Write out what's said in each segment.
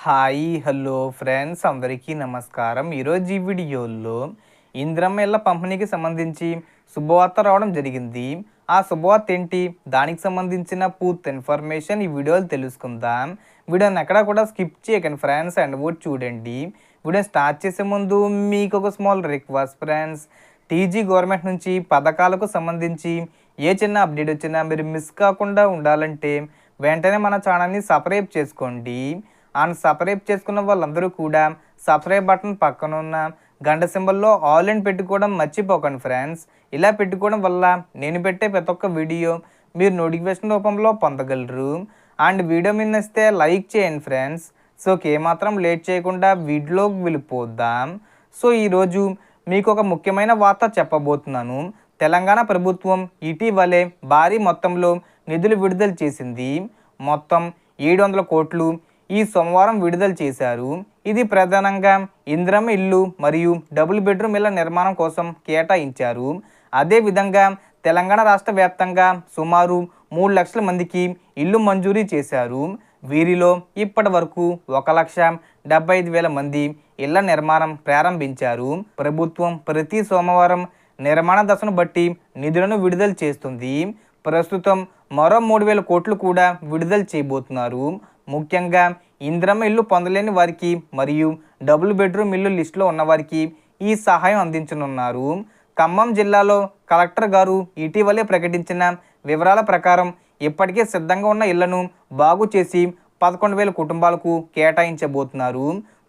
Hi hello friends అందరికీ నమస్కారం. ఈరోజు ఈ వీడియోలో ఇందిరమ్మ ఇళ్ల పంపిణీకి సంబంధించి శుభవార్త రావడం జరిగింది. ఆ శుభవార్త ఏంటి, దానికి సంబంధించిన పూర్తి ఇన్ఫర్మేషన్ ఈ వీడియోలో తెలుసుకుందాం. వీడియోని ఎక్కడా కూడా స్కిప్ చేయకండి ఫ్రెండ్స్, అండ్ కూడా చూడండి. వీడియో స్టార్ట్ చేసే ముందు మీకు ఒక small request friends, TG government నుంచి పథకాలకు సంబంధించి ఏ చిన్న అప్డేట్ వచ్చినా మీరు మిస్ కాకుండా ఉండాలంటే వెంటనే మన ఛానల్ని సబ్స్క్రైబ్ చేసుకోండి. అండ్ సబ్స్క్రైబ్ చేసుకున్న వాళ్ళందరూ కూడా సబ్స్క్రైబ్ బటన్ పక్కన ఉన్న గంట సింబల్లో ఆల్ అని పెట్టుకోవడం మర్చిపోకండి ఫ్రెండ్స్. ఇలా పెట్టుకోవడం వల్ల నేను పెట్టే ప్రతి ఒక్క వీడియో మీరు నోటిఫికేషన్ రూపంలో పొందగలరు. అండ్ వీడియో మీద నచ్చితే లైక్ చేయండి ఫ్రెండ్స్. సో ఏమాత్రం లేట్ చేయకుండా వీడియోలోకి వెళ్ళిపోద్దాం. సో ఈరోజు మీకు ఒక ముఖ్యమైన వార్త చెప్పబోతున్నాను. తెలంగాణ ప్రభుత్వం ఇటీవలే భారీ మొత్తంలో నిధులు విడుదల చేసింది. మొత్తం 700 కోట్లు ఈ సోమవారం విడుదల చేశారు. ఇది ప్రధానంగా ఇందిరమ్మ ఇల్లు మరియు డబుల్ బెడ్రూమ్ ఇళ్ల నిర్మాణం కోసం కేటాయించారు. అదేవిధంగా తెలంగాణ రాష్ట్ర వ్యాప్తంగా సుమారు 3 లక్షల మందికి ఇల్లు మంజూరీ చేశారు. వీరిలో ఇప్పటి వరకు 1,75,000 మంది ఇళ్ల నిర్మాణం ప్రారంభించారు. ప్రభుత్వం ప్రతి సోమవారం నిర్మాణ దశను బట్టి నిధులను విడుదల చేస్తుంది. ప్రస్తుతం మరో 3,000 కోట్లు కూడా విడుదల చేయబోతున్నారు. ముఖ్యంగా ఇందిరమ్మ ఇల్లు పొందలేని వారికి మరియు డబుల్ బెడ్రూమ్ ఇల్లు లిస్టులో ఉన్నవారికి ఈ సహాయం అందించనున్నారు. ఖమ్మం జిల్లాలో కలెక్టర్ గారు ఇటీవలే ప్రకటించిన వివరాల ప్రకారం ఇప్పటికే సిద్ధంగా ఉన్న ఇళ్లను బాగు చేసి 11,000 కుటుంబాలకు కేటాయించబోతున్నారు.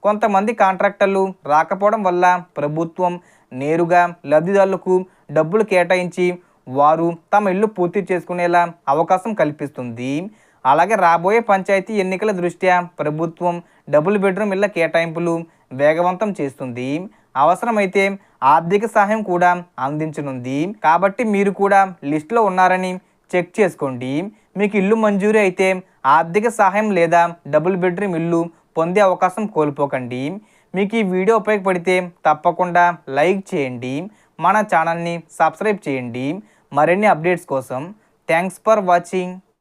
కొంతమంది కాంట్రాక్టర్లు రాకపోవడం వల్ల ప్రభుత్వం నేరుగా లబ్ధిదారులకు డబ్బులు కేటాయించి వారు తమ ఇల్లు పూర్తి చేసుకునేలా అవకాశం కల్పిస్తుంది. అలాగే రాబోయే పంచాయతీ ఎన్నికల దృష్ట్యా ప్రభుత్వం డబుల్ బెడ్రూమ్ ఇళ్ల కేటాయింపులు వేగవంతం చేస్తుంది. అవసరమైతే ఆర్థిక సహాయం కూడా అందించనుంది. కాబట్టి మీరు కూడా లిస్టులో ఉన్నారని చెక్ చేసుకోండి. మీకు ఇల్లు మంజూరీ అయితే ఆర్థిక సహాయం లేదా డబుల్ బెడ్రూమ్ ఇల్లు పొందే అవకాశం కోల్పోకండి. మీకు ఈ వీడియో ఉపయోగపడితే తప్పకుండా లైక్ చేయండి, మన ఛానల్ని సబ్స్క్రైబ్ చేయండి మరిన్ని అప్డేట్స్ కోసం. Thanks for watching.